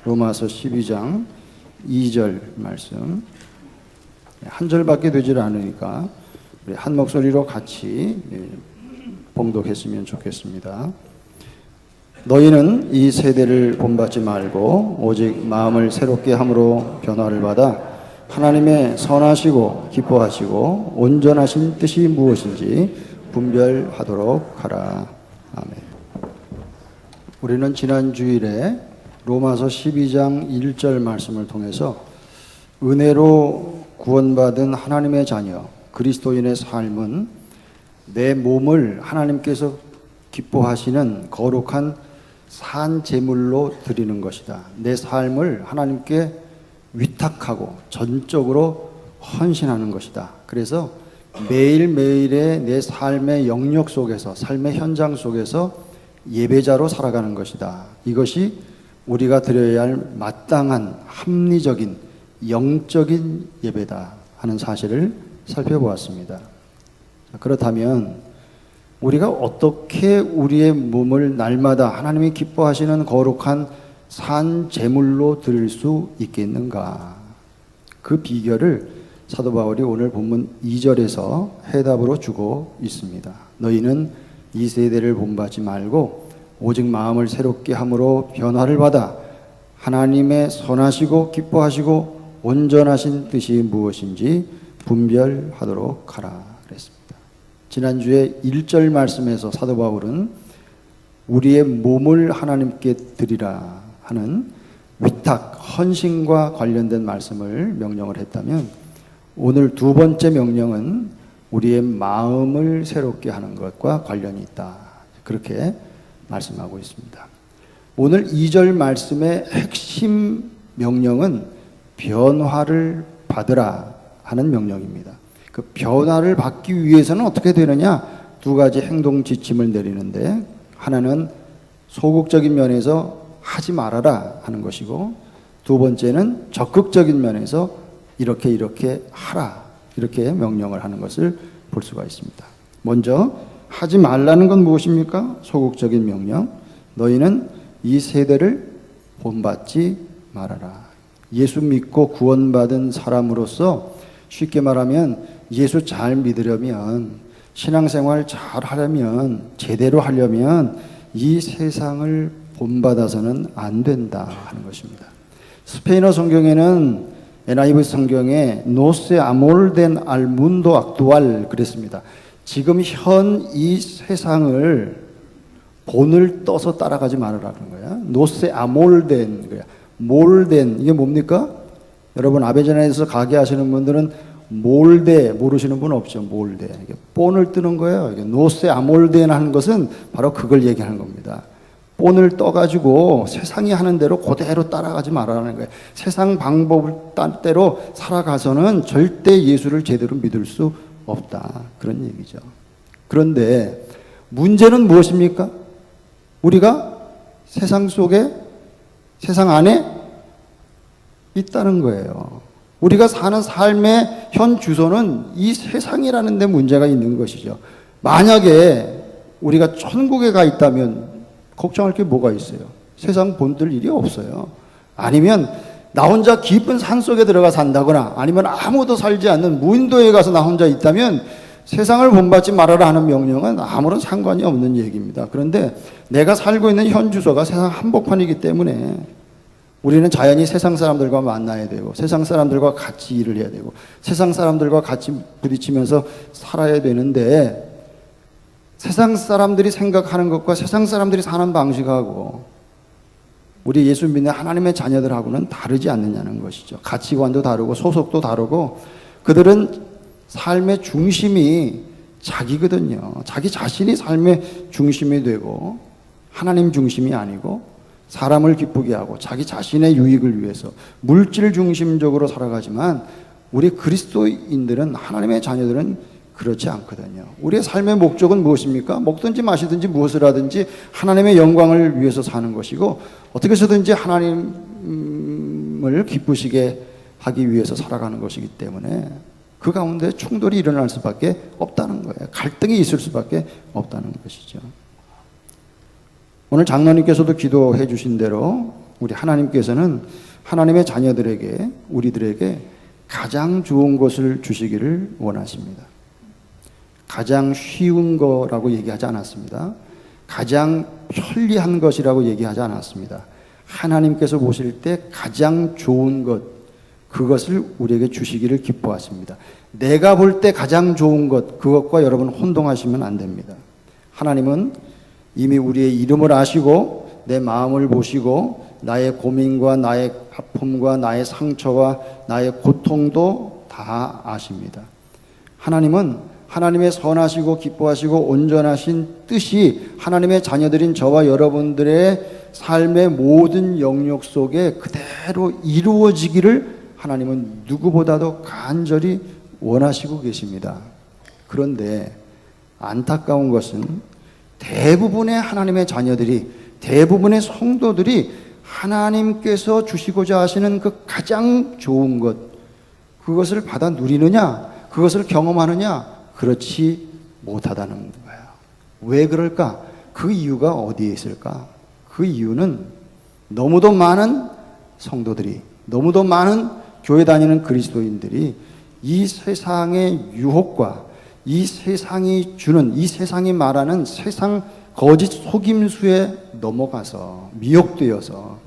로마서 12장 2절 말씀. 한 절밖에 되질 않으니까 우리 한 목소리로 같이 봉독했으면 좋겠습니다. 너희는 이 세대를 본받지 말고 오직 마음을 새롭게 함으로 변화를 받아 하나님의 선하시고 기뻐하시고 온전하신 뜻이 무엇인지 분별하도록 하라. 아멘. 우리는 지난 주일에 로마서 12장 1절 말씀을 통해서 은혜로 구원받은 하나님의 자녀 그리스도인의 삶은 내 몸을 하나님께서 기뻐하시는 거룩한 산 제물로 드리는 것이다. 내 삶을 하나님께 위탁하고 전적으로 헌신하는 것이다. 그래서 매일매일의 내 삶의 영역 속에서, 삶의 현장 속에서 예배자로 살아가는 것이다. 이것이 우리가 드려야 할 마땅한 합리적인 영적인 예배다 하는 사실을 살펴보았습니다. 그렇다면 우리가 어떻게 우리의 몸을 날마다 하나님이 기뻐하시는 거룩한 산 제물로 드릴 수 있겠는가? 그 비결을 사도 바울이 오늘 본문 2절에서 해답으로 주고 있습니다. 너희는 이 세대를 본받지 말고 오직 마음을 새롭게 함으로 변화를 받아 하나님의 선하시고 기뻐하시고 온전하신 뜻이 무엇인지 분별하도록 하라 그랬습니다. 지난주에 1절 말씀에서 사도 바울은 우리의 몸을 하나님께 드리라 하는 위탁, 헌신과 관련된 말씀을 명령을 했다면 오늘 두 번째 명령은 우리의 마음을 새롭게 하는 것과 관련이 있다. 그렇게 말씀하고 있습니다. 오늘 2절 말씀의 핵심 명령은 변화를 받으라 하는 명령입니다. 그 변화를 받기 위해서는 어떻게 되느냐? 두 가지 행동 지침을 내리는데 하나는 소극적인 면에서 하지 말아라 하는 것이고 두 번째는 적극적인 면에서 이렇게 하라 이렇게 명령을 하는 것을 볼 수가 있습니다. 먼저 하지 말라는 건 무엇입니까? 소극적인 명령. 너희는 이 세대를 본받지 말아라. 예수 믿고 구원받은 사람으로서 쉽게 말하면 예수 잘 믿으려면 신앙생활 잘 하려면 제대로 하려면 이 세상을 본받아서는 안 된다 하는 것입니다. 스페인어 성경에는 NIV 성경에 노세 아몰덴 알 문도 악두알 그랬습니다. 지금 현 이 세상을 본을 떠서 따라가지 말으라는 거야. 노세 아몰덴 거야. 몰덴 이게 뭡니까? 여러분 아베전에서 가게 하시는 분들은 몰대 모르시는 분 없죠. 몰대 이게 본을 뜨는 거예요. 이게 노세 아몰덴 하는 것은 바로 그걸 얘기하는 겁니다. 본을 떠가지고 세상이 하는 대로 그대로 따라가지 말라는 거예요. 세상 방법을 딴 대로 살아가서는 절대 예수를 제대로 믿을 수 없다. 그런 얘기죠. 그런데 문제는 무엇입니까? 우리가 세상 속에, 세상 안에 있다는 거예요. 우리가 사는 삶의 현 주소는 이 세상이라는 데 문제가 있는 것이죠. 만약에 우리가 천국에 가 있다면 걱정할 게 뭐가 있어요? 세상 본들 일이 없어요. 아니면 나 혼자 깊은 산 속에 들어가 산다거나 아니면 아무도 살지 않는 무인도에 가서 나 혼자 있다면 세상을 본받지 말아라 하는 명령은 아무런 상관이 없는 얘기입니다. 그런데 내가 살고 있는 현 주소가 세상 한복판이기 때문에 우리는 자연히 세상 사람들과 만나야 되고 세상 사람들과 같이 일을 해야 되고 세상 사람들과 같이 부딪히면서 살아야 되는데 세상 사람들이 생각하는 것과 세상 사람들이 사는 방식하고 우리 예수 믿는 하나님의 자녀들하고는 다르지 않느냐는 것이죠. 가치관도 다르고 소속도 다르고 그들은 삶의 중심이 자기거든요. 자기 자신이 삶의 중심이 되고 하나님 중심이 아니고 사람을 기쁘게 하고 자기 자신의 유익을 위해서 물질 중심적으로 살아가지만 우리 그리스도인들은 하나님의 자녀들은 그렇지 않거든요. 우리의 삶의 목적은 무엇입니까? 먹든지 마시든지 무엇을 하든지 하나님의 영광을 위해서 사는 것이고 어떻게 해서든지 하나님을 기쁘시게 하기 위해서 살아가는 것이기 때문에 그 가운데 충돌이 일어날 수밖에 없다는 거예요. 갈등이 있을 수밖에 없다는 것이죠. 오늘 장로님께서도 기도해 주신 대로 우리 하나님께서는 하나님의 자녀들에게, 우리들에게 가장 좋은 것을 주시기를 원하십니다. 가장 쉬운 거라고 얘기하지 않았습니다. 가장 편리한 것이라고 얘기하지 않았습니다. 하나님께서 보실 때 가장 좋은 것, 그것을 우리에게 주시기를 기뻐하십니다. 내가 볼 때 가장 좋은 것, 그것과 여러분 혼동하시면 안 됩니다. 하나님은 이미 우리의 이름을 아시고 내 마음을 보시고 나의 고민과 나의 아픔과 나의 상처와 나의 고통도 다 아십니다. 하나님은 하나님의 선하시고 기뻐하시고 온전하신 뜻이 하나님의 자녀들인 저와 여러분들의 삶의 모든 영역 속에 그대로 이루어지기를 하나님은 누구보다도 간절히 원하시고 계십니다. 그런데 안타까운 것은 대부분의 하나님의 자녀들이, 대부분의 성도들이 하나님께서 주시고자 하시는 그 가장 좋은 것, 그것을 받아 누리느냐, 그것을 경험하느냐, 그렇지 못하다는 거예요. 왜 그럴까? 그 이유가 어디에 있을까? 그 이유는 너무도 많은 성도들이, 너무도 많은 교회 다니는 그리스도인들이 이 세상의 유혹과 이 세상이 주는, 이 세상이 말하는 세상 거짓 속임수에 넘어가서 미혹되어서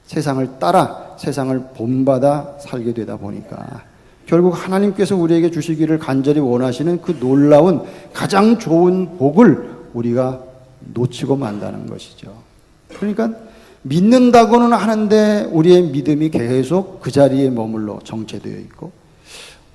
세상을 따라 세상을 본받아 살게 되다 보니까 결국 하나님께서 우리에게 주시기를 간절히 원하시는 그 놀라운 가장 좋은 복을 우리가 놓치고 만다는 것이죠. 그러니까 믿는다고는 하는데 우리의 믿음이 계속 그 자리에 머물러 정체되어 있고,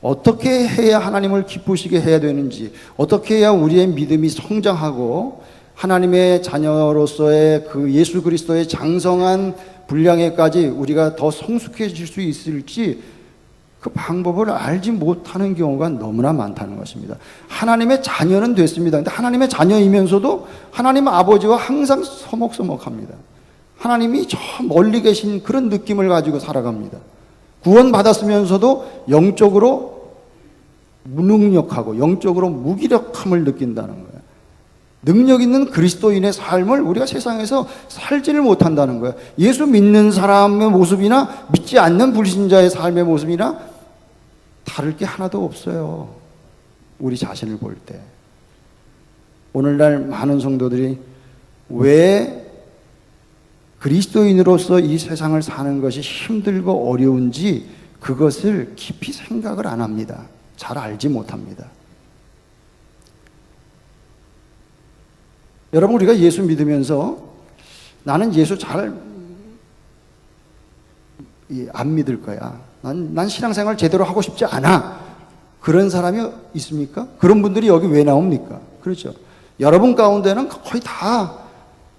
어떻게 해야 하나님을 기쁘시게 해야 되는지, 어떻게 해야 우리의 믿음이 성장하고 하나님의 자녀로서의 그 예수 그리스도의 장성한 분량에까지 우리가 더 성숙해질 수 있을지 그 방법을 알지 못하는 경우가 너무나 많다는 것입니다. 하나님의 자녀는 됐습니다. 근데 하나님의 자녀이면서도 하나님 아버지와 항상 서먹서먹합니다. 하나님이 저 멀리 계신 그런 느낌을 가지고 살아갑니다. 구원받았으면서도 영적으로 무능력하고 영적으로 무기력함을 느낀다는 거예요. 능력 있는 그리스도인의 삶을 우리가 세상에서 살지를 못한다는 거예요. 예수 믿는 사람의 모습이나 믿지 않는 불신자의 삶의 모습이나 다를 게 하나도 없어요. 우리 자신을 볼 때. 오늘날 많은 성도들이 왜 그리스도인으로서 이 세상을 사는 것이 힘들고 어려운지 그것을 깊이 생각을 안 합니다. 잘 알지 못합니다. 여러분, 우리가 예수 믿으면서 나는 예수 잘 안 믿을 거야. 난 신앙생활 제대로 하고 싶지 않아. 그런 사람이 있습니까? 그런 분들이 여기 왜 나옵니까? 그렇죠. 여러분 가운데는 거의 다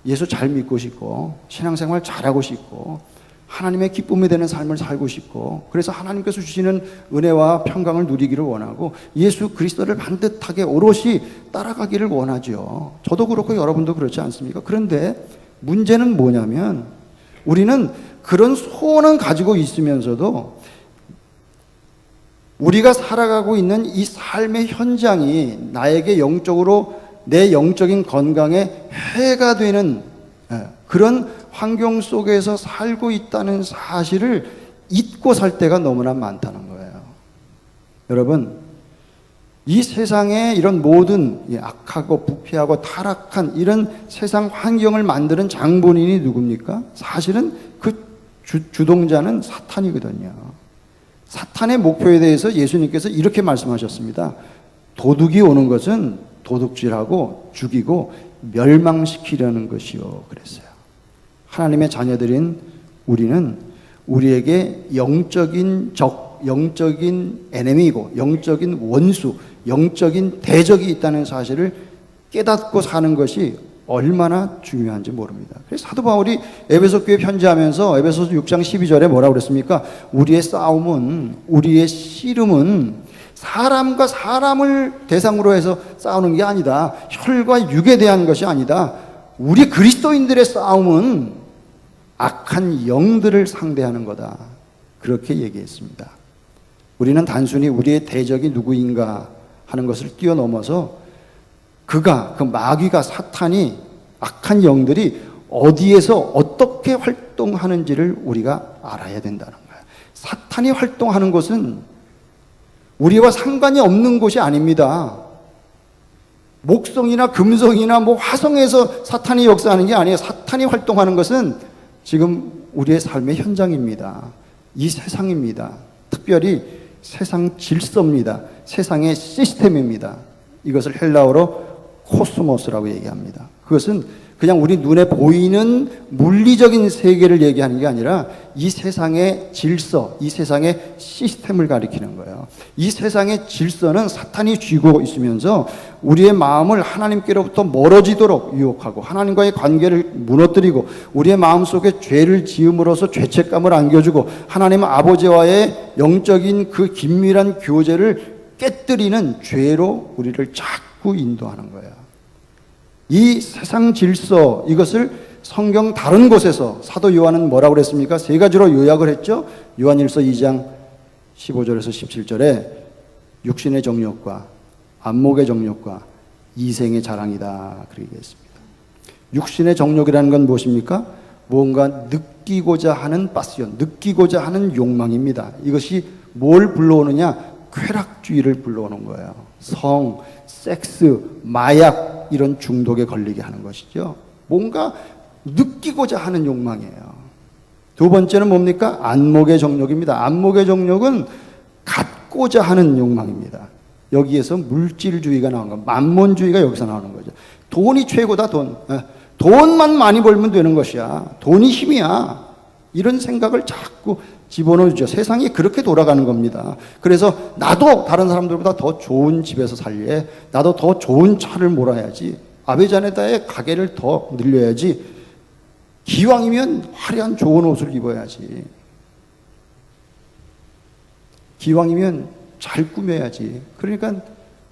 예수 잘 믿고 싶고 신앙생활 잘하고 싶고 하나님의 기쁨이 되는 삶을 살고 싶고, 그래서 하나님께서 주시는 은혜와 평강을 누리기를 원하고 예수 그리스도를 반듯하게 오롯이 따라가기를 원하죠. 저도 그렇고 여러분도 그렇지 않습니까? 그런데 문제는 뭐냐면 우리는 그런 소원은 가지고 있으면서도 우리가 살아가고 있는 이 삶의 현장이 나에게 영적으로 내 영적인 건강에 해가 되는 그런 환경 속에서 살고 있다는 사실을 잊고 살 때가 너무나 많다는 거예요. 여러분, 이 세상에 이런 모든 악하고 부패하고 타락한 이런 세상 환경을 만드는 장본인이 누굽니까? 사실은 그 주동자는 사탄이거든요. 사탄의 목표에 대해서 예수님께서 이렇게 말씀하셨습니다. 도둑이 오는 것은 도둑질하고 죽이고 멸망시키려는 것이요, 그랬어요. 하나님의 자녀들인 우리는 우리에게 영적인 적, 영적인 에네미이고 영적인 원수, 영적인 대적이 있다는 사실을 깨닫고 사는 것이 얼마나 중요한지 모릅니다. 그래서 사도 바울이 에베소 교회 편지하면서 에베소서 6장 12절에 뭐라고 그랬습니까? 우리의 싸움은, 우리의 씨름은 사람과 사람을 대상으로 해서 싸우는 게 아니다. 혈과 육에 대한 것이 아니다. 우리 그리스도인들의 싸움은 악한 영들을 상대하는 거다. 그렇게 얘기했습니다. 우리는 단순히 우리의 대적이 누구인가 하는 것을 뛰어넘어서 그 마귀가, 사탄이, 악한 영들이 어디에서 어떻게 활동하는지를 우리가 알아야 된다는 거예요. 사탄이 활동하는 것은 우리와 상관이 없는 곳이 아닙니다. 목성이나 금성이나 화성에서 사탄이 역사하는 게 아니에요. 사탄이 활동하는 것은 지금 우리의 삶의 현장입니다. 이 세상입니다. 특별히 세상 질서입니다. 세상의 시스템입니다. 이것을 헬라어로 코스모스라고 얘기합니다. 그것은 그냥 우리 눈에 보이는 물리적인 세계를 얘기하는 게 아니라 이 세상의 질서, 이 세상의 시스템을 가리키는 거예요. 이 세상의 질서는 사탄이 쥐고 있으면서 우리의 마음을 하나님께로부터 멀어지도록 유혹하고 하나님과의 관계를 무너뜨리고 우리의 마음속에 죄를 지음으로써 죄책감을 안겨주고 하나님 아버지와의 영적인 그 긴밀한 교제를 깨뜨리는 죄로 우리를 자꾸 인도하는 거예요. 이 세상 질서, 이것을 성경 다른 곳에서 사도 요한은 뭐라고 그랬습니까? 3가지로 요약을 했죠. 요한일서 2장 15절에서 17절에 육신의 정욕과 안목의 정욕과 이생의 자랑이다 그렇게 얘기했습니다. 육신의 정욕이라는 건 무엇입니까? 무언가 느끼고자 하는 파시온, 느끼고자 하는 욕망입니다. 이것이 뭘 불러오느냐? 쾌락주의를 불러오는 거예요. 성, 섹스, 마약 이런 중독에 걸리게 하는 것이죠. 뭔가 느끼고자 하는 욕망이에요. 두 번째는 뭡니까? 안목의 정욕입니다. 안목의 정욕은 갖고자 하는 욕망입니다. 여기에서 물질주의가 나오는 거예요. 만몬주의가 여기서 나오는 거죠. 돈이 최고다, 돈. 돈만 많이 벌면 되는 것이야. 돈이 힘이야. 이런 생각을 자꾸 집어넣어주죠. 세상이 그렇게 돌아가는 겁니다. 그래서 나도 다른 사람들보다 더 좋은 집에서 살래. 나도 더 좋은 차를 몰아야지. 아베자네다의 가게를 더 늘려야지. 기왕이면 화려한 좋은 옷을 입어야지. 기왕이면 잘 꾸며야지. 그러니까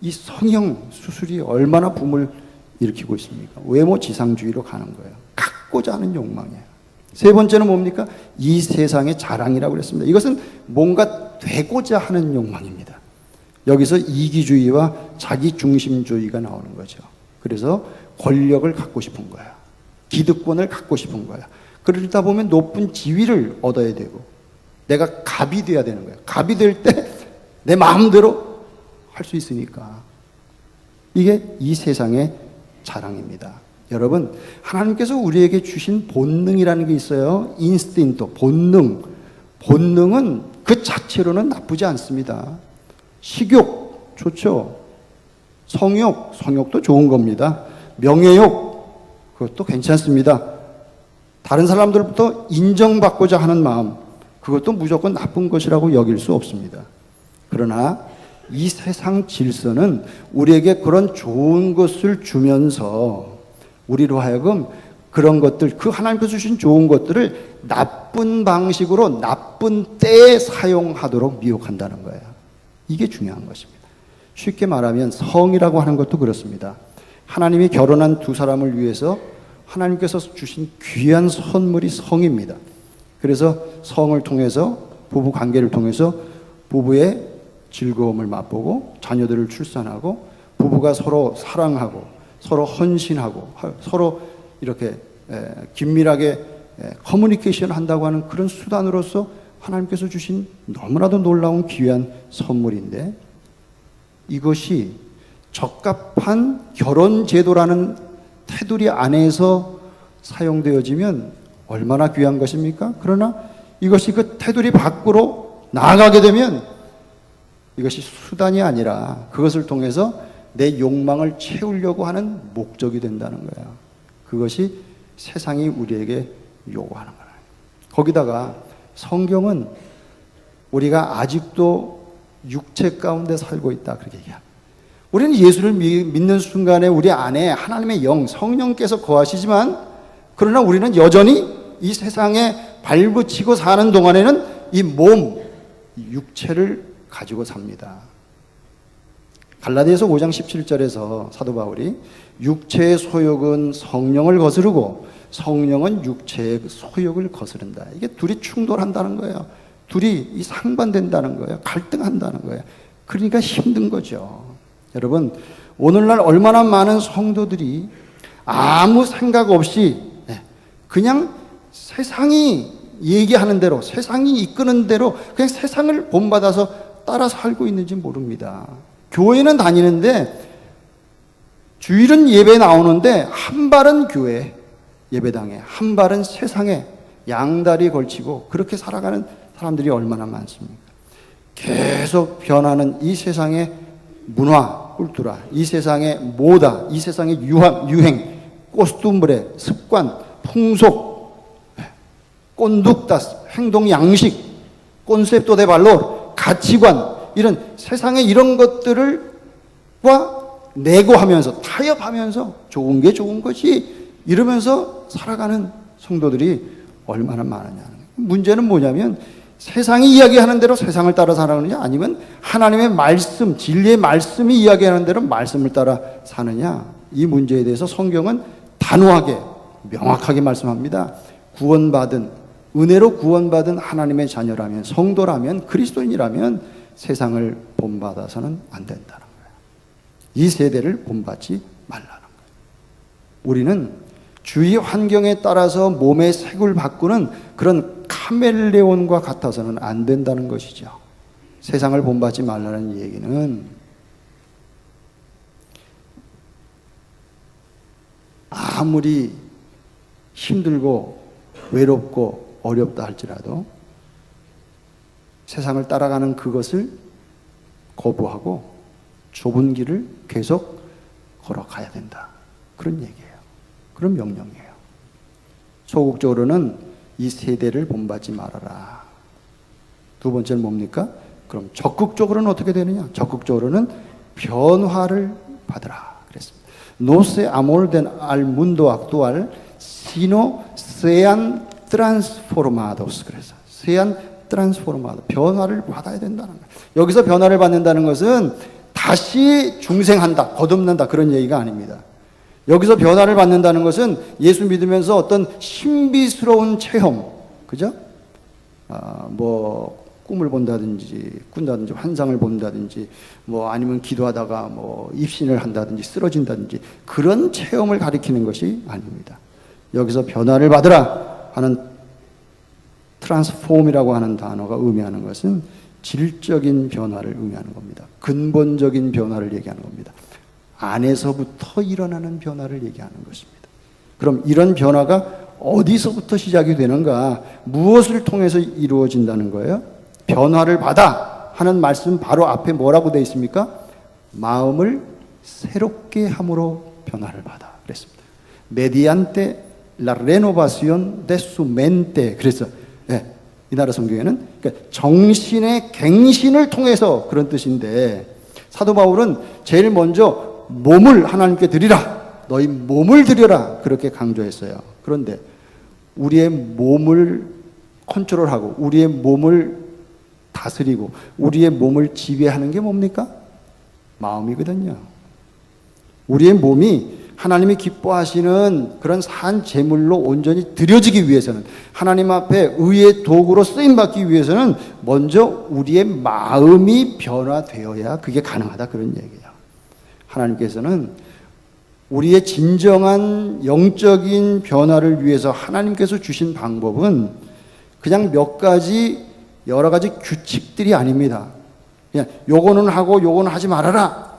이 성형 수술이 얼마나 붐을 일으키고 있습니까? 외모 지상주의로 가는 거예요. 갖고자 하는 욕망이에요. 세 번째는 뭡니까? 이 세상의 자랑이라고 그랬습니다. 이것은 뭔가 되고자 하는 욕망입니다. 여기서 이기주의와 자기중심주의가 나오는 거죠. 그래서 권력을 갖고 싶은 거야. 기득권을 갖고 싶은 거야. 그러다 보면 높은 지위를 얻어야 되고 내가 갑이 돼야 되는 거야. 갑이 될 때 내 마음대로 할 수 있으니까. 이게 이 세상의 자랑입니다. 여러분, 하나님께서 우리에게 주신 본능이라는 게 있어요. 인스틴트, 본능. 본능은 그 자체로는 나쁘지 않습니다. 식욕 좋죠. 성욕, 성욕도 좋은 겁니다. 명예욕, 그것도 괜찮습니다. 다른 사람들부터 인정받고자 하는 마음, 그것도 무조건 나쁜 것이라고 여길 수 없습니다. 그러나 이 세상 질서는 우리에게 그런 좋은 것을 주면서 우리로 하여금 그런 것들, 그 하나님께서 주신 좋은 것들을 나쁜 방식으로 나쁜 때에 사용하도록 미혹한다는 거예요. 이게 중요한 것입니다. 쉽게 말하면 성이라고 하는 것도 그렇습니다. 하나님이 결혼한 두 사람을 위해서 하나님께서 주신 귀한 선물이 성입니다. 그래서 성을 통해서 부부 관계를 통해서 부부의 즐거움을 맛보고 자녀들을 출산하고 부부가 서로 사랑하고 서로 헌신하고 서로 이렇게 긴밀하게 커뮤니케이션 한다고 하는 그런 수단으로서 하나님께서 주신 너무나도 놀라운 귀한 선물인데 이것이 적합한 결혼 제도라는 테두리 안에서 사용되어지면 얼마나 귀한 것입니까? 그러나 이것이 그 테두리 밖으로 나아가게 되면 이것이 수단이 아니라 그것을 통해서 내 욕망을 채우려고 하는 목적이 된다는 거예요. 그것이 세상이 우리에게 요구하는 거예요. 거기다가 성경은 우리가 아직도 육체 가운데 살고 있다 그렇게 얘기합니다. 우리는 예수를 믿는 순간에 우리 안에 하나님의 영, 성령께서 거하시지만 그러나 우리는 여전히 이 세상에 발붙이고 사는 동안에는 이 몸, 육체를 가지고 삽니다. 갈라디아서 5장 17절에서 사도 바울이 육체의 소욕은 성령을 거스르고 성령은 육체의 소욕을 거스른다. 이게 둘이 충돌한다는 거예요. 둘이 상반된다는 거예요. 갈등한다는 거예요. 그러니까 힘든 거죠. 여러분, 오늘날 얼마나 많은 성도들이 아무 생각 없이 그냥 세상이 얘기하는 대로, 세상이 이끄는 대로 그냥 세상을 본받아서 따라 살고 있는지 모릅니다. 교회는 다니는데, 주일은 예배 나오는데 한 발은 교회 예배당에, 한 발은 세상에 양다리 걸치고 그렇게 살아가는 사람들이 얼마나 많습니까? 계속 변하는 이 세상의 문화, 꿀뚜라, 이 세상의 모다, 이 세상의 유행, 코스튬브레, 습관, 풍속, 꼰둑다스, 행동 양식, 콘셉토 데 발로, 가치관, 이런 세상의 이런 것들과 내고하면서, 타협하면서 좋은 게 좋은 것이 이러면서 살아가는 성도들이 얼마나 많으냐는 거예요. 문제는 뭐냐면 세상이 이야기하는 대로 세상을 따라 살아가느냐, 아니면 하나님의 말씀, 진리의 말씀이 이야기하는 대로 말씀을 따라 사느냐, 이 문제에 대해서 성경은 단호하게 명확하게 말씀합니다. 구원받은, 은혜로 구원받은 하나님의 자녀라면, 성도라면, 그리스도인이라면 세상을 본받아서는 안 된다는 거예요. 이 세대를 본받지 말라는 거예요. 우리는 주위 환경에 따라서 몸의 색을 바꾸는 그런 카멜레온과 같아서는 안 된다는 것이죠. 세상을 본받지 말라는 얘기는 아무리 힘들고 외롭고 어렵다 할지라도 세상을 따라가는 그것을 거부하고 좁은 길을 계속 걸어가야 된다. 그런 얘기예요. 그런 명령이에요. 소극적으로는 이 세대를 본받지 말아라. 두 번째는 뭡니까? 그럼 적극적으로는 어떻게 되느냐? 적극적으로는 변화를 받으라 그랬습니다. No se amolden al mundo actual, sino sean transformados. 그래서 sean transformados. 변화를 받아야 된다는 거예요. 여기서 변화를 받는다는 것은 다시 중생한다, 거듭난다, 그런 얘기가 아닙니다. 여기서 변화를 받는다는 것은 예수 믿으면서 어떤 신비스러운 체험, 그죠? 뭐 꿈을 본다든지 꾼다든지 환상을 본다든지 뭐 아니면 기도하다가 뭐 입신을 한다든지 쓰러진다든지 그런 체험을 가리키는 것이 아닙니다. 여기서 변화를 받으라 하는 트랜스폼이라고 하는 단어가 의미하는 것은 질적인 변화를 의미하는 겁니다. 근본적인 변화를 얘기하는 겁니다. 안에서부터 일어나는 변화를 얘기하는 것입니다. 그럼 이런 변화가 어디서부터 시작이 되는가? 무엇을 통해서 이루어진다는 거예요? 변화를 받아 하는 말씀 바로 앞에 뭐라고 되어 있습니까? 마음을 새롭게 함으로 변화를 받아 그랬습니다. mediante la renovación de su mente. 그래서 이 나라 성경에는 그러니까 정신의 갱신을 통해서 그런 뜻인데, 사도 바울은 제일 먼저 몸을 하나님께 드리라, 너희 몸을 드려라, 그렇게 강조했어요. 그런데 우리의 몸을 컨트롤하고 우리의 몸을 다스리고 우리의 몸을 지배하는 게 뭡니까? 마음이거든요. 우리의 몸이 하나님이 기뻐하시는 그런 산 제물로 온전히 드려지기 위해서는, 하나님 앞에 의의 도구로 쓰임받기 위해서는 먼저 우리의 마음이 변화되어야 그게 가능하다, 그런 얘기예요. 하나님께서는 우리의 진정한 영적인 변화를 위해서 하나님께서 주신 방법은 그냥 몇 가지, 여러 가지 규칙들이 아닙니다. 그냥 요거는 하고 요거는 하지 말아라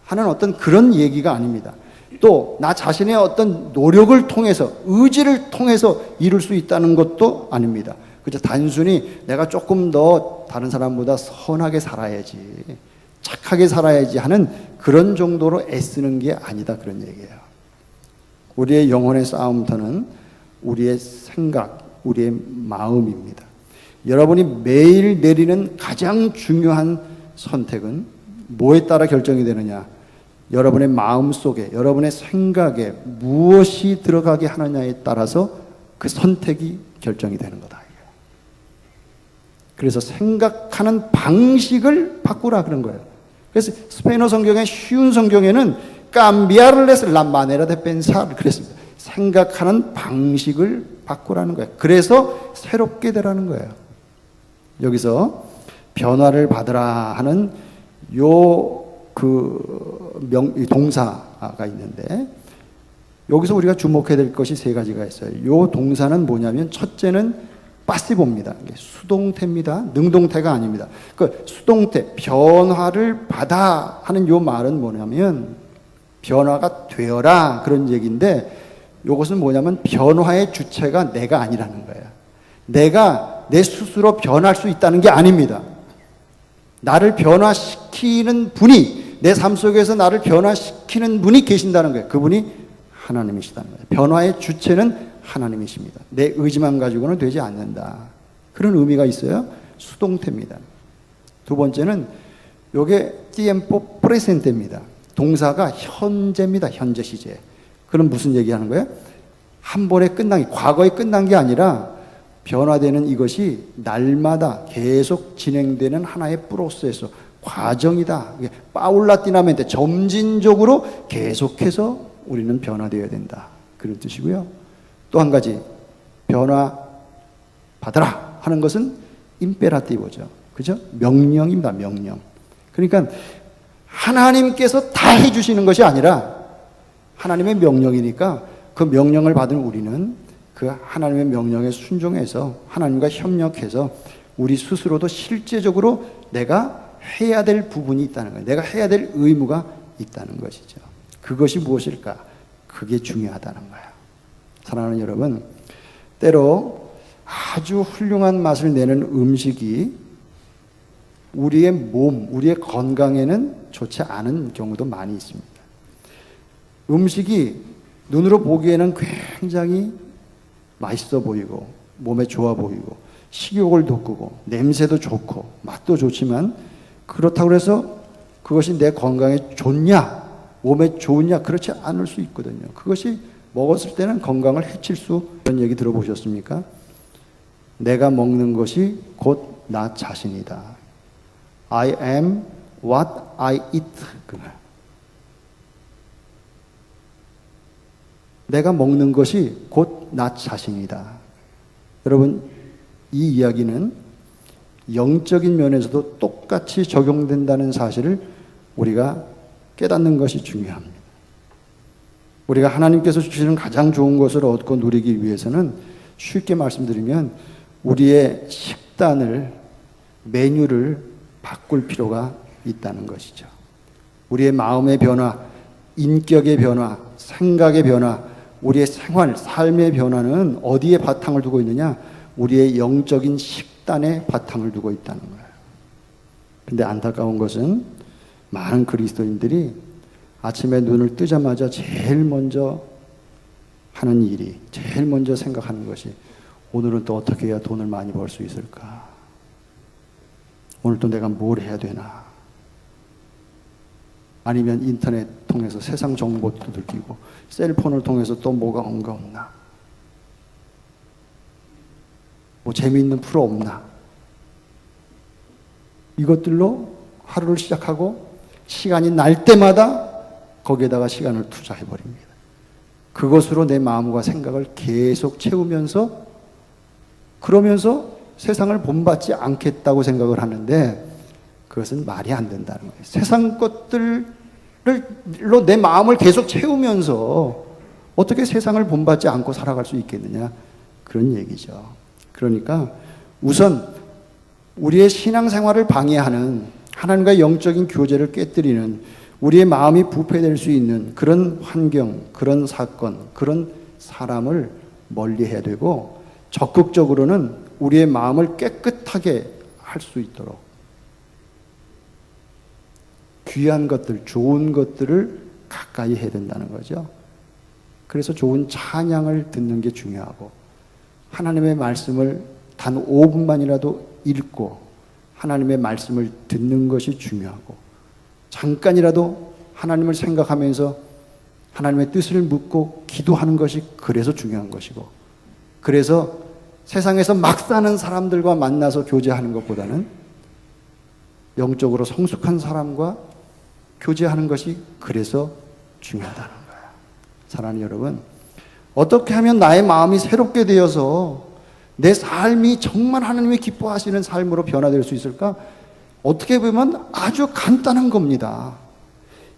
하는 어떤 그런 얘기가 아닙니다. 또 나 자신의 어떤 노력을 통해서, 의지를 통해서 이룰 수 있다는 것도 아닙니다. 그저 단순히 내가 조금 더 다른 사람보다 선하게 살아야지, 착하게 살아야지 하는 그런 정도로 애쓰는 게 아니다, 그런 얘기예요. 우리의 영혼의 싸움터는 우리의 생각, 우리의 마음입니다. 여러분이 매일 내리는 가장 중요한 선택은 뭐에 따라 결정이 되느냐? 여러분의 마음 속에, 여러분의 생각에 무엇이 들어가게 하느냐에 따라서 그 선택이 결정이 되는 거다. 그래서 생각하는 방식을 바꾸라 그런 거예요. 그래서 스페인어 성경의 쉬운 성경에는 cambiarles la manera de pensar 그랬습니다. 생각하는 방식을 바꾸라는 거예요. 그래서 새롭게 되라는 거예요. 여기서 변화를 받으라 하는 동사가 있는데, 여기서 우리가 주목해야 될 것이 세 가지가 있어요. 이 동사는 뭐냐면 첫째는 파시브입니다. 수동태입니다. 능동태가 아닙니다. 그 수동태, 변화를 받아 하는 이 말은 뭐냐면 변화가 되어라 그런 얘기인데 이것은 뭐냐면 변화의 주체가 내가 아니라는 거예요. 내가 내 스스로 변할 수 있다는 게 아닙니다. 나를 변화시키는 분이, 내 삶 속에서 나를 변화시키는 분이 계신다는 거예요. 그분이 하나님이시다는 거예요. 변화의 주체는 하나님이십니다. 내 의지만 가지고는 되지 않는다. 그런 의미가 있어요. 수동태입니다. 두 번째는 요게 tiempo presente입니다. 동사가 현재입니다. 현재 시제. 그럼 무슨 얘기하는 거예요? 한 번에 끝난 게, 과거에 끝난 게 아니라 변화되는 이것이 날마다 계속 진행되는 하나의 프로세스, 과정이다. 파울라티나멘테, 점진적으로 계속해서 우리는 변화되어야 된다. 그런 뜻이고요. 또 한 가지, 변화 받아라 하는 것은 임페라티브죠. 그죠? 명령입니다. 명령. 그러니까 하나님께서 다 해주시는 것이 아니라 하나님의 명령이니까 그 명령을 받은 우리는 그 하나님의 명령에 순종해서 하나님과 협력해서 우리 스스로도 실제적으로 내가 해야 될 부분이 있다는 거예요. 내가 해야 될 의무가 있다는 것이죠. 그것이 무엇일까? 그게 중요하다는 거예요. 사랑하는 여러분, 때로 아주 훌륭한 맛을 내는 음식이 우리의 몸, 우리의 건강에는 좋지 않은 경우도 많이 있습니다. 음식이 눈으로 보기에는 굉장히 맛있어 보이고 몸에 좋아 보이고 식욕을 돋구고 냄새도 좋고 맛도 좋지만 그렇다고 해서 그것이 내 건강에 좋냐, 몸에 좋으냐, 그렇지 않을 수 있거든요. 그것이 먹었을 때는 건강을 해칠 수, 그런 얘기 들어보셨습니까? 내가 먹는 것이 곧 나 자신이다. I am what I eat. 내가 먹는 것이 곧 나 자신이다. 여러분, 이 이야기는 영적인 면에서도 똑같이 적용된다는 사실을 우리가 깨닫는 것이 중요합니다. 우리가 하나님께서 주시는 가장 좋은 것을 얻고 누리기 위해서는 쉽게 말씀드리면 우리의 식단을, 메뉴를 바꿀 필요가 있다는 것이죠. 우리의 마음의 변화, 인격의 변화, 생각의 변화, 우리의 생활, 삶의 변화는 어디에 바탕을 두고 있느냐? 우리의 영적인 식단에 바탕을 두고 있다는 거예요. 근데 안타까운 것은 많은 그리스도인들이 아침에 눈을 뜨자마자 제일 먼저 하는 일이, 제일 먼저 생각하는 것이 오늘은 또 어떻게 해야 돈을 많이 벌 수 있을까? 오늘 또 내가 뭘 해야 되나? 아니면 인터넷 통해서 세상 정보도 들키고 셀폰을 통해서 또 뭐가 없나? 뭐 재미있는 프로 없나? 이것들로 하루를 시작하고 시간이 날 때마다 거기에다가 시간을 투자해버립니다. 그것으로 내 마음과 생각을 계속 채우면서 그러면서 세상을 본받지 않겠다고 생각을 하는데 그것은 말이 안 된다는 거예요. 세상 것들로 내 마음을 계속 채우면서 어떻게 세상을 본받지 않고 살아갈 수 있겠느냐, 그런 얘기죠. 그러니까 우선 우리의 신앙생활을 방해하는, 하나님과 영적인 교제를 깨뜨리는, 우리의 마음이 부패될 수 있는 그런 환경, 그런 사건, 그런 사람을 멀리해야 되고 적극적으로는 우리의 마음을 깨끗하게 할 수 있도록 귀한 것들, 좋은 것들을 가까이 해야 된다는 거죠. 그래서 좋은 찬양을 듣는 게 중요하고 하나님의 말씀을 단 5분만이라도 읽고 하나님의 말씀을 듣는 것이 중요하고 잠깐이라도 하나님을 생각하면서 하나님의 뜻을 묻고 기도하는 것이 그래서 중요한 것이고, 그래서 세상에서 막 사는 사람들과 만나서 교제하는 것보다는 영적으로 성숙한 사람과 교제하는 것이 그래서 중요하다는 거예요. 사랑하는 여러분, 어떻게 하면 나의 마음이 새롭게 되어서 내 삶이 정말 하나님이 기뻐하시는 삶으로 변화될 수 있을까? 어떻게 보면 아주 간단한 겁니다.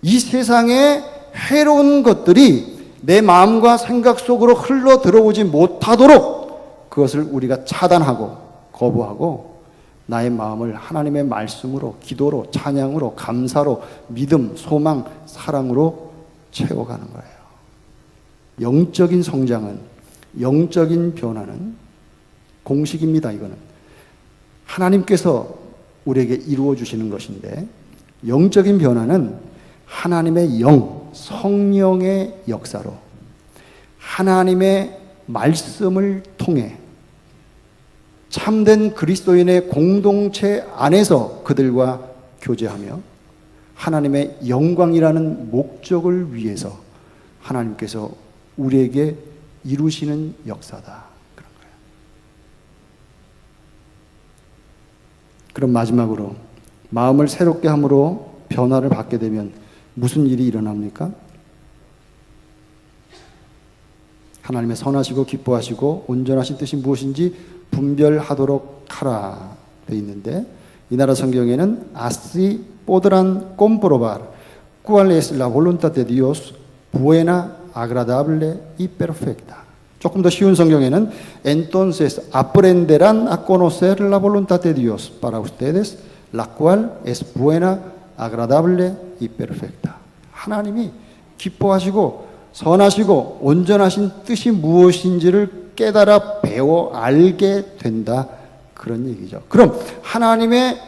이 세상에 해로운 것들이 내 마음과 생각 속으로 흘러 들어오지 못하도록 그것을 우리가 차단하고 거부하고 나의 마음을 하나님의 말씀으로, 기도로, 찬양으로, 감사로, 믿음, 소망, 사랑으로 채워가는 거예요. 영적인 성장은, 영적인 변화는 공식입니다. 이거는 하나님께서 우리에게 이루어 주시는 것인데, 영적인 변화는 하나님의 영, 성령의 역사로 하나님의 말씀을 통해 참된 그리스도인의 공동체 안에서 그들과 교제하며 하나님의 영광이라는 목적을 위해서 하나님께서 우리에게 이루시는 역사다. 그런 거예요. 그럼 마지막으로 마음을 새롭게 함으로 변화를 받게 되면 무슨 일이 일어납니까? 하나님의 선하시고 기뻐하시고 온전하신 뜻이 무엇인지 분별하도록 하라 되어 있는데, 이 나라 성경에는 así podrán comprobar cuál es la voluntad de Dios buena, agradable y perfecta. 조금 더 쉬운 성경에는 entonces aprenderán a conocer la voluntad de Dios para ustedes, la cual es buena, agradable y perfecta. 하나님이 기뻐하시고 선하시고 온전하신 뜻이 무엇인지를 깨달아 배워 알게 된다, 그런 얘기죠. 그럼 하나님의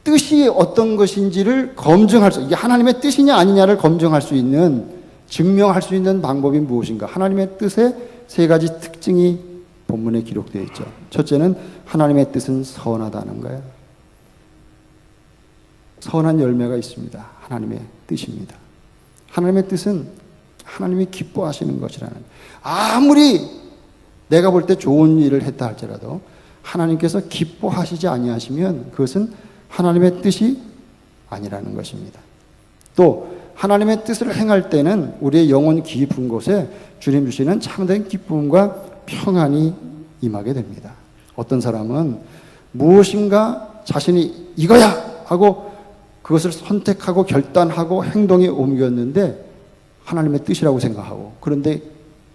뜻이 어떤 것인지를 검증할 수, 이게 하나님의 뜻이냐 아니냐를 검증할 수 있는, 증명할 수 있는 방법이 무엇인가? 하나님의 뜻의 세 가지 특징이 본문에 기록되어 있죠. 첫째는 하나님의 뜻은 선하다는 거예요. 선한 열매가 있습니다. 하나님의 뜻입니다. 하나님의 뜻은 하나님이 기뻐하시는 것이라는, 아무리 내가 볼 때 좋은 일을 했다 할지라도 하나님께서 기뻐하시지 아니하시면 그것은 하나님의 뜻이 아니라는 것입니다. 또 하나님의 뜻을 행할 때는 우리의 영혼 깊은 곳에 주님 주시는 참된 기쁨과 평안이 임하게 됩니다. 어떤 사람은 무엇인가 자신이 이거야 하고 그것을 선택하고 결단하고 행동에 옮겼는데 하나님의 뜻이라고 생각하고, 그런데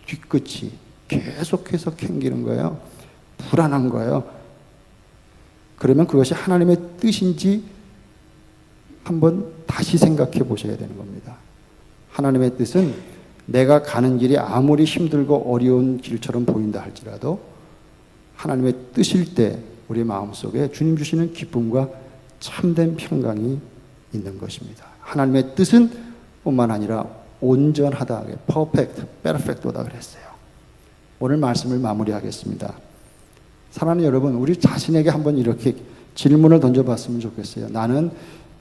뒤끝이 계속해서 캥기는 거예요. 불안한 거예요. 그러면 그것이 하나님의 뜻인지 한번 다시 생각해 보셔야 되는 겁니다. 하나님의 뜻은 내가 가는 길이 아무리 힘들고 어려운 길처럼 보인다 할지라도 하나님의 뜻일 때 우리 마음속에 주님 주시는 기쁨과 참된 평강이 있는 것입니다. 하나님의 뜻은 뿐만 아니라 온전하다, perfect, perfect다 그랬어요. 오늘 말씀을 마무리하겠습니다. 사랑하는 여러분, 우리 자신에게 한번 이렇게 질문을 던져봤으면 좋겠어요. 나는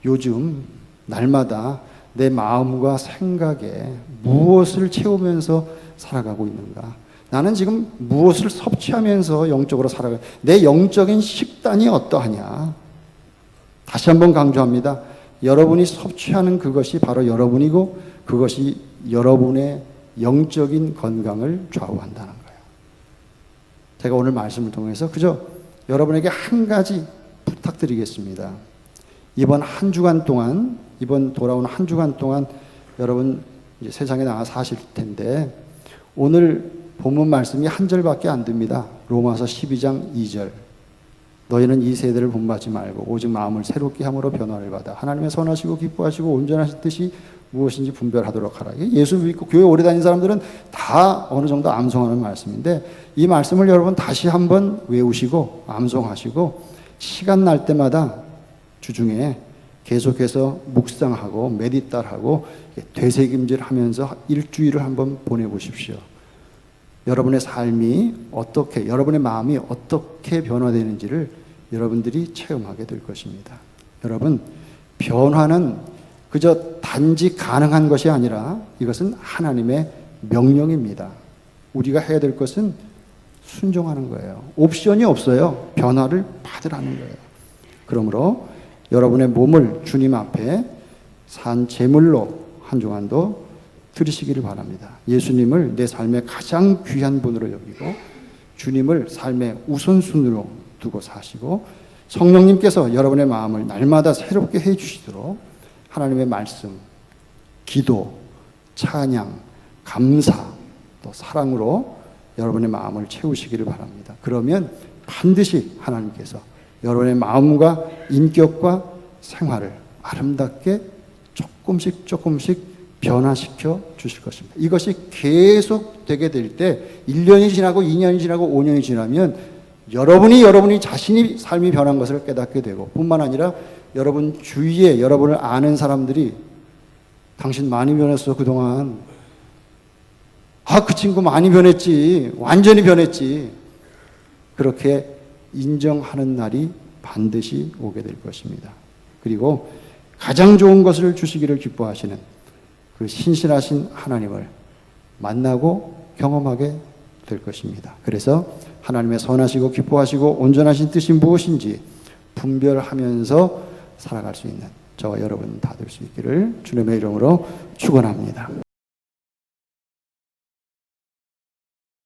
요즘 날마다 내 마음과 생각에 무엇을 채우면서 살아가고 있는가? 나는 지금 무엇을 섭취하면서 영적으로 살아가고, 내 영적인 식단이 어떠하냐? 다시 한번 강조합니다. 여러분이 섭취하는 그것이 바로 여러분이고 그것이 여러분의 영적인 건강을 좌우한다는 거예요. 제가 오늘 말씀을 통해서 그저 여러분에게 한 가지 부탁드리겠습니다. 이번 한 주간 동안, 이번 돌아오는 한 주간 동안 여러분 이제 세상에 나가 사실 텐데, 오늘 본문 말씀이 한 절밖에 안 됩니다. 로마서 12장 2절. 너희는 이 세대를 본받지 말고 오직 마음을 새롭게 함으로 변화를 받아 하나님의 선하시고 기뻐하시고 온전하신 뜻이 무엇인지 분별하도록 하라. 예수 믿고 교회 오래 다닌 사람들은 다 어느 정도 암송하는 말씀인데, 이 말씀을 여러분 다시 한번 외우시고 암송하시고 시간 날 때마다 주중에 계속해서 묵상하고 메디탈하고 되새김질하면서 일주일을 한번 보내보십시오. 여러분의 삶이 어떻게, 여러분의 마음이 어떻게 변화되는지를 여러분들이 체험하게 될 것입니다. 여러분, 변화는 그저 단지 가능한 것이 아니라 이것은 하나님의 명령입니다. 우리가 해야 될 것은 순종하는 거예요. 옵션이 없어요. 변화를 받으라는 거예요. 그러므로 여러분의 몸을 주님 앞에 산 제물로 한 주간도 드리시기를 바랍니다. 예수님을 내 삶의 가장 귀한 분으로 여기고 주님을 삶의 우선순위로 두고 사시고, 성령님께서 여러분의 마음을 날마다 새롭게 해 주시도록 하나님의 말씀, 기도, 찬양, 감사, 또 사랑으로 여러분의 마음을 채우시기를 바랍니다. 그러면 반드시 하나님께서 여러분의 마음과 인격과 생활을 아름답게 조금씩 변화시켜 주실 것입니다. 이것이 계속 되게 될 때 1년이 지나고 2년이 지나고 5년이 지나면 여러분이 자신이 삶이 변한 것을 깨닫게 되고, 뿐만 아니라 여러분 주위에 여러분을 아는 사람들이 당신 많이 변했어 그동안. 그 친구 많이 변했지. 완전히 변했지. 그렇게 인정하는 날이 반드시 오게 될 것입니다. 그리고 가장 좋은 것을 주시기를 기뻐하시는 그 신실하신 하나님을 만나고 경험하게 될 것입니다. 그래서 하나님의 선하시고 기뻐하시고 온전하신 뜻이 무엇인지 분별하면서 살아갈 수 있는 저와 여러분 다 될 수 있기를 주님의 이름으로 축원합니다.